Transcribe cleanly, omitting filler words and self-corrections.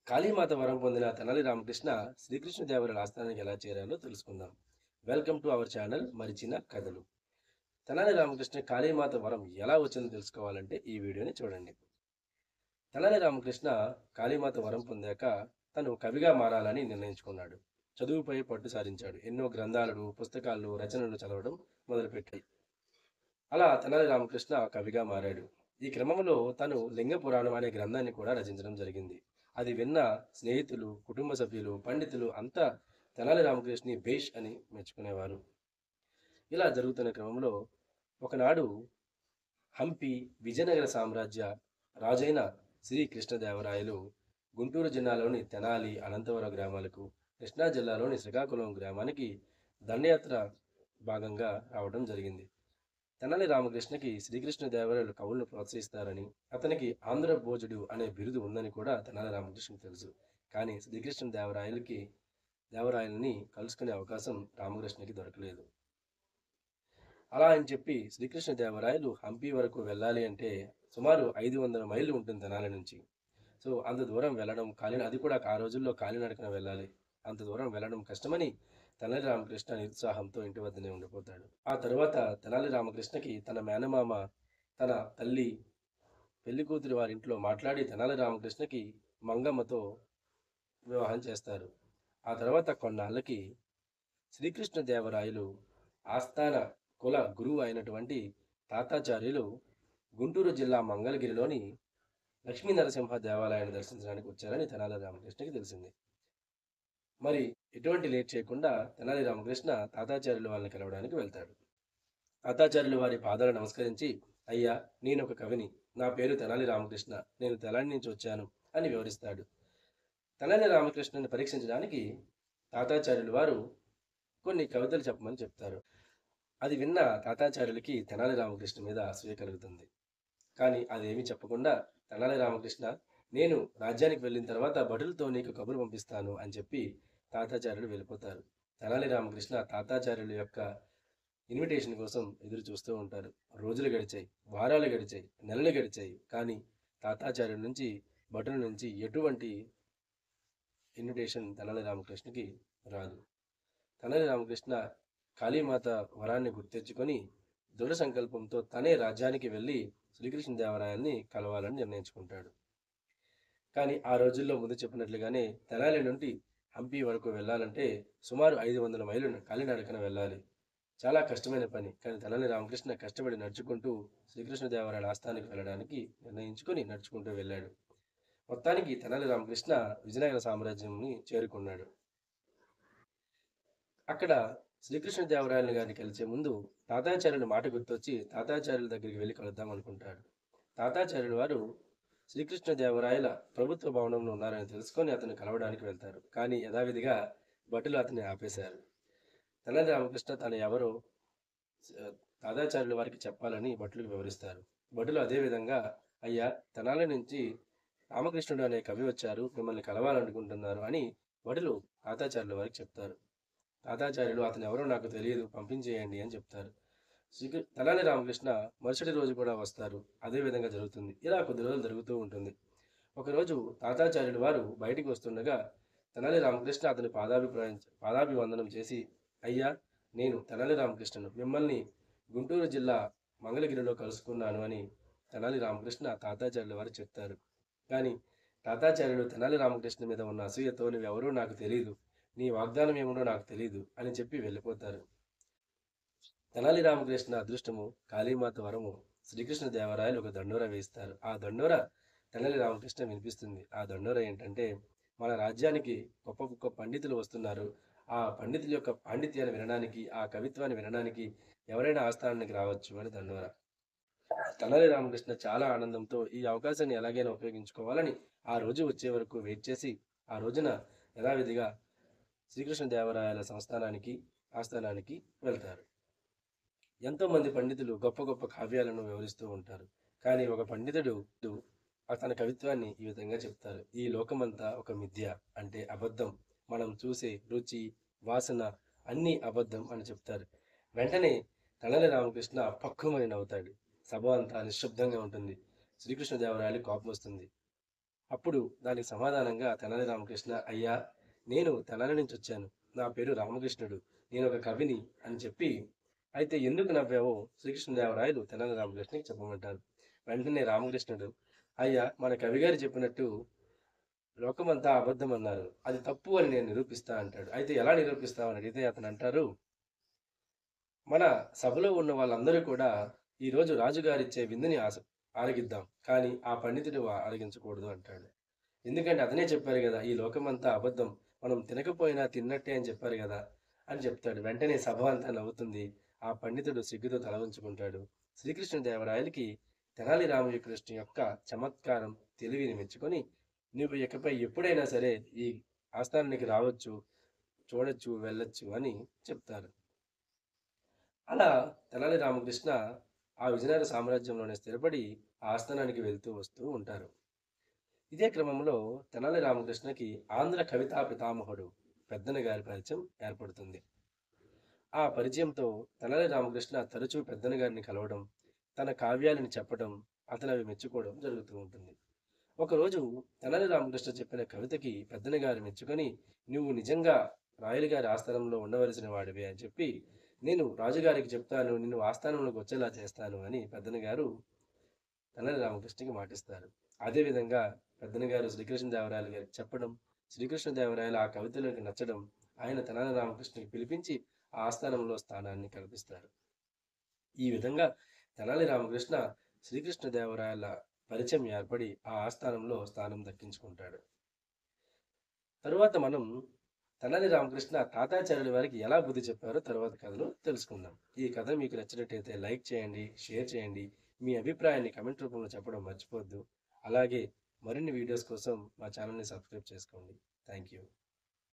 కాళీమాత వరం పొందిన తెనాలి రామకృష్ణ శ్రీకృష్ణదేవరాయల ఆస్థానానికి ఎలా చేరాలో తెలుసుకుందాం. వెల్కమ్ టు అవర్ ఛానల్ మరిచిన కథలు. తెనాలి రామకృష్ణ కాళీమాత వరం ఎలా వచ్చిందో తెలుసుకోవాలంటే ఈ వీడియోని చూడండి. తెనాలి రామకృష్ణ కాళీమాత వరం పొందాక తను కవిగా మారాలని నిర్ణయించుకున్నాడు. చదువుపై పట్టు సారించాడు. ఎన్నో గ్రంథాలను, పుస్తకాలను, రచనలు చదవడం మొదలుపెట్టాయి. అలా తెనాలి రామకృష్ణ కవిగా మారాడు. ఈ క్రమంలో తను లింగ పురాణం అనే గ్రంథాన్ని కూడా రచించడం జరిగింది. అది విన్న స్నేహితులు, కుటుంబ సభ్యులు, పండితులు అంతా తెనాలి రామకృష్ణని భేష్ అని మెచ్చుకునేవారు. ఇలా జరుగుతున్న క్రమంలో ఒకనాడు హంపి విజయనగర సామ్రాజ్య రాజైన శ్రీ కృష్ణదేవరాయలు గుంటూరు జిల్లాలోని తెనాలి, అనంతపురం గ్రామాలకు, కృష్ణా జిల్లాలోని శ్రీకాకుళం గ్రామానికి దండయాత్ర భాగంగా రావడం జరిగింది. తెనాలి రామకృష్ణకి శ్రీకృష్ణదేవరాయలు కవులను ప్రోత్సహిస్తారని, అతనికి ఆంధ్ర భోజుడు అనే బిరుదు ఉందని కూడా తెనాలి రామకృష్ణకి తెలుసు. కానీ దేవరాయలని కలుసుకునే అవకాశం రామకృష్ణకి దొరకలేదు. అలా అని చెప్పి శ్రీకృష్ణదేవరాయలు హంపి వరకు వెళ్ళాలి అంటే సుమారు 500 మైళ్ళు ఉంటుంది తెనాలి నుంచి. సో అంత దూరం వెళ్ళడం అది కూడా ఆ రోజుల్లో కాలినడకన వెళ్ళాలి. అంత దూరం వెళ్ళడం కష్టమని తెనాలి రామకృష్ణ నిరుత్సాహంతో ఇంటి వద్దనే ఉండిపోతాడు. ఆ తరువాత తెనాలి రామకృష్ణకి తన మేనమామ తన తల్లి పెళ్లి కూతురి వారింట్లో మాట్లాడి తెనాలి రామకృష్ణకి మంగమ్మతో వివాహం చేస్తారు. ఆ తర్వాత కొన్నాళ్ళకి శ్రీకృష్ణదేవరాయలు ఆస్థాన కుల గురువు అయినటువంటి తాతాచార్యులు గుంటూరు జిల్లా మంగళగిరిలోని లక్ష్మీ నరసింహ దేవాలయాన్ని దర్శించడానికి వచ్చారని తెనాలి రామకృష్ణకి తెలిసింది. మరి ఎటువంటి లేట్ చేయకుండా తెనాలి రామకృష్ణ తాతాచార్యుల వాళ్ళని కలవడానికి వెళ్తాడు. తాతాచార్యుల వారి పాదాలు నమస్కరించి, అయ్యా, నేను ఒక కవిని, నా పేరు తెనాలి రామకృష్ణ, నేను తెనాలి నుంచి వచ్చాను అని వివరిస్తాడు. తెనాలి రామకృష్ణని పరీక్షించడానికి తాతాచార్యుల వారు కొన్ని కవితలు చెప్పమని చెప్తారు. అది విన్న తాతాచార్యులకి తెనాలి రామకృష్ణ మీద అసూయ కలుగుతుంది. కానీ అదేమీ చెప్పకుండా తెనాలి రామకృష్ణ, నేను రాజ్యానికి వెళ్ళిన తర్వాత భటులతో నీకు కబురు పంపిస్తాను అని చెప్పి తాతాచార్యులు వెళ్ళిపోతారు. తెనాలి రామకృష్ణ తాతాచార్యుల యొక్క ఇన్విటేషన్ కోసం ఎదురు చూస్తూ ఉంటారు. రోజులు గడిచాయి, వారాలు గడిచాయి, నెలలు గడిచాయి. కానీ తాతాచార్యుల నుంచి, భటుల నుంచి ఎటువంటి ఇన్విటేషన్ తెనాలి రామకృష్ణకి రాదు. తెనాలి రామకృష్ణ కాళీమాత వరాన్ని గుర్తెచ్చుకొని దృఢ సంకల్పంతో తనే రాజ్యానికి వెళ్ళి శ్రీకృష్ణదేవరాయల్ని కలవాలని నిర్ణయించుకుంటాడు. కానీ ఆ రోజుల్లో ముందు చెప్పినట్లుగానే తెనాలి నుండి హంపి వరకు వెళ్ళాలంటే సుమారు 500 మైళ్ళు కాలినడకన వెళ్ళాలి. చాలా కష్టమైన పని. కానీ తెనాలి రామకృష్ణ కష్టపడి నడుచుకుంటూ శ్రీకృష్ణదేవరాయల ఆస్థానానికి వెళ్ళడానికి నిర్ణయించుకొని నడుచుకుంటూ వెళ్ళాడు. మొత్తానికి తెనాలి రామకృష్ణ విజయనగర సామ్రాజ్యంని చేరుకున్నాడు. అక్కడ శ్రీకృష్ణదేవరాయలు గారిని కలిసే ముందు తాతాచార్యుల మాట గుర్తొచ్చి తాతాచార్యుల దగ్గరికి వెళ్ళి కలుద్దాం అనుకుంటాడు. తాతాచార్యుల వారు శ్రీకృష్ణదేవరాయల ప్రభుత్వ భవనంలో ఉన్నారని తెలుసుకొని అతను కలవడానికి వెళ్తారు. కానీ యథావిధిగా భటులు అతన్ని ఆపేశారు. తెనాలి రామకృష్ణ తను ఎవరో తాతాచార్యుల వారికి చెప్పాలని భటులకు వివరిస్తారు. భటులు అదేవిధంగా, అయ్యా, తెనాలి నుంచి రామకృష్ణుడు అనే కవి వచ్చారు, మిమ్మల్ని కలవాలనుకుంటున్నారు అని భటులు తాతాచార్యుల వారికి చెప్తారు. తాతాచార్యులు, అతను ఎవరో నాకు తెలియదు, పంపించేయండి అని చెప్తారు. తెనాలి రామకృష్ణ మరుసటి రోజు కూడా వస్తారు. అదే విధంగా జరుగుతుంది. ఇలా కొద్ది రోజులు జరుగుతూ ఉంటుంది. ఒకరోజు తాతాచార్యుల వారు బయటికి వస్తుండగా తెనాలి రామకృష్ణ అతని పాదాభివందనం చేసి, అయ్యా, నేను తెనాలి రామకృష్ణను, మిమ్మల్ని గుంటూరు జిల్లా మంగళగిరిలో కలుసుకున్నాను అని తెనాలి రామకృష్ణ తాతాచార్యుల వారు చెప్తారు. కానీ తాతాచార్యులు తెనాలి రామకృష్ణ మీద ఉన్న అసూయతో, నువ్వెవరో నాకు తెలియదు, నీ వాగ్దానం ఏముండో నాకు తెలియదు అని చెప్పి వెళ్ళిపోతారు. తెనాలి రామకృష్ణ అదృష్టము, కాళీమాత వరము, శ్రీకృష్ణదేవరాయలు ఒక దండోర వేయిస్తారు. ఆ దండోర తెనాలి రామకృష్ణ వినిపిస్తుంది. ఆ దండోర ఏంటంటే, మన రాజ్యానికి గొప్ప గొప్ప పండితులు వస్తున్నారు, ఆ పండితుల యొక్క పాండిత్యాన్ని వినడానికి, ఆ కవిత్వాన్ని వినడానికి ఎవరైనా ఆస్థానానికి రావచ్చు అని దండోర. తెనాలి రామకృష్ణ చాలా ఆనందంతో ఈ అవకాశాన్ని ఎలాగైనా ఉపయోగించుకోవాలని ఆ రోజు వచ్చే వరకు వెయిట్ చేసి ఆ రోజున యథావిధిగా శ్రీకృష్ణదేవరాయల ఆస్థానానికి వెళ్తారు. ఎంతోమంది పండితులు గొప్ప గొప్ప కావ్యాలను వివరిస్తూ ఉంటారు. కానీ ఒక పండితుడు తన కవిత్వాన్ని ఈ విధంగా చెప్తారు. ఈ లోకమంతా ఒక మిథ్య, అంటే అబద్ధం, మనం చూసే రుచి, వాసన అన్నీ అబద్ధం అని చెప్తారు. వెంటనే తెనాలి రామకృష్ణ పక్కుమని నవ్వుతాడు. సభ అంతా నిశ్శబ్దంగా ఉంటుంది. శ్రీకృష్ణదేవరాయలు కోపం వస్తుంది. అప్పుడు దానికి సమాధానంగా తెనాలి రామకృష్ణ, అయ్యా, నేను తెనాలి నుంచి వచ్చాను, నా పేరు రామకృష్ణుడు, నేను ఒక కవిని అని చెప్పి, అయితే ఎందుకు నవ్వావో శ్రీకృష్ణదేవరాయలు తెనాలి రామకృష్ణకి చెప్పమంటారు. వెంటనే రామకృష్ణుడు, అయ్యా, మన కవి గారు చెప్పినట్టు లోకమంతా అబద్ధం అన్నారు, అది తప్పు అని నేను నిరూపిస్తా అంటాడు. అయితే ఎలా నిరూపిస్తావు అని అడిగితే అతను అంటారు, మన సభలో ఉన్న వాళ్ళందరూ కూడా ఈరోజు రాజుగారిచ్చే విందుని ఆరగిద్దాం, కానీ ఆ పండితుడు ఆరగించకూడదు అంటాడు. ఎందుకంటే అతనే చెప్పారు కదా, ఈ లోకమంతా అబద్ధం, మనం తినకపోయినా తిన్నట్టే అని చెప్పారు కదా అని చెప్తాడు. వెంటనే సభ అంతా నవ్వుతుంది. ఆ పండితుడు సిగ్గుతో తల ఉంచుకుంటాడు. శ్రీకృష్ణదేవరాయలకి తెనాలి రామకృష్ణ యొక్క చమత్కారం, తెలివిని మెచ్చుకొని, నువ్వు ఇకపై ఎప్పుడైనా సరే ఈ ఆస్థానానికి రావచ్చు, చూడొచ్చు, వెళ్ళొచ్చు అని చెప్తారు. అలా తెనాలి రామకృష్ణ ఆ విజయనగర సామ్రాజ్యంలోనే స్థిరపడి ఆ ఆస్థానానికి వెళ్తూ వస్తూ ఉంటారు. ఇదే క్రమంలో తెనాలి రామకృష్ణకి ఆంధ్ర కవితా పితామహుడు పెద్దన గారి పరిచయం ఏర్పడుతుంది. ఆ పరిచయంతో తెనాలి రామకృష్ణ తరచూ పెద్దన గారిని కలవడం, తన కావ్యాలను చెప్పడం, అతను అవి మెచ్చుకోవడం జరుగుతూ ఉంటుంది. ఒకరోజు తెనాలి రామకృష్ణ చెప్పిన కవితకి పెద్దన గారు మెచ్చుకొని, నువ్వు నిజంగా రాయలు గారి ఆస్థానంలో ఉండవలసిన వాడివి అని చెప్పి, నేను రాజుగారికి చెప్తాను, నిన్ను ఆస్థానంలోకి వచ్చేలా చేస్తాను అని పెద్దన గారు తెనాలి రామకృష్ణకి మాటిస్తారు. అదేవిధంగా పెద్దన గారు శ్రీకృష్ణదేవరాయలు గారికి చెప్పడం, శ్రీకృష్ణదేవరాయలు ఆ కవితలోకి నచ్చడం, ఆయన తెనాలి రామకృష్ణకి పిలిపించి ఆ ఆస్థానంలో స్థానాన్ని కల్పిస్తారు. ఈ విధంగా తెనాలి రామకృష్ణ శ్రీకృష్ణదేవరాయల పరిచయం ఏర్పడి ఆ ఆస్థానంలో స్థానం దక్కించుకుంటాడు. తరువాత మనం తెనాలి రామకృష్ణ తాతాచార్యుల వారికి ఎలా బుద్ధి చెప్పారో తర్వాత కథలో తెలుసుకుందాం. ఈ కథ మీకు నచ్చినట్టయితే లైక్ చేయండి, షేర్ చేయండి, మీ అభిప్రాయాన్ని కమెంట్ రూపంలో చెప్పడం మర్చిపోవద్దు. అలాగే మరిన్ని వీడియోస్ కోసం మా ఛానల్ని సబ్స్క్రైబ్ చేసుకోండి. Thank you.